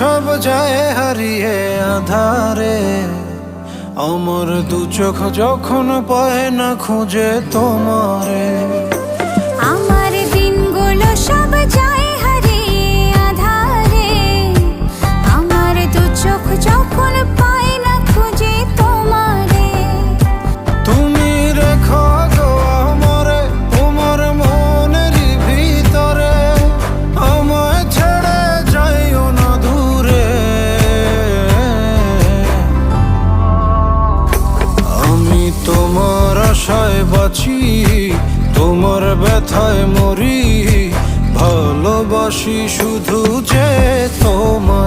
সব যায় হারিয়ে আধারে, আমার দু চোখ যখন পায় না খুঁজে তোমারে। আমার দিনগুলো সব যায় হারিয়ে আঁধারে, আমার দু চোখ যখন পায় না খুঁজে তোমারে। তুমি রেখো গো আমারে তোমার মনের ভিতরে, আমায় ছেড়ে যাইও না দূরে। আমি তোমার আশায় বাঁচি, তোমার ব্যথায় মরি, ভালোবাসি শুধু যে তোমার।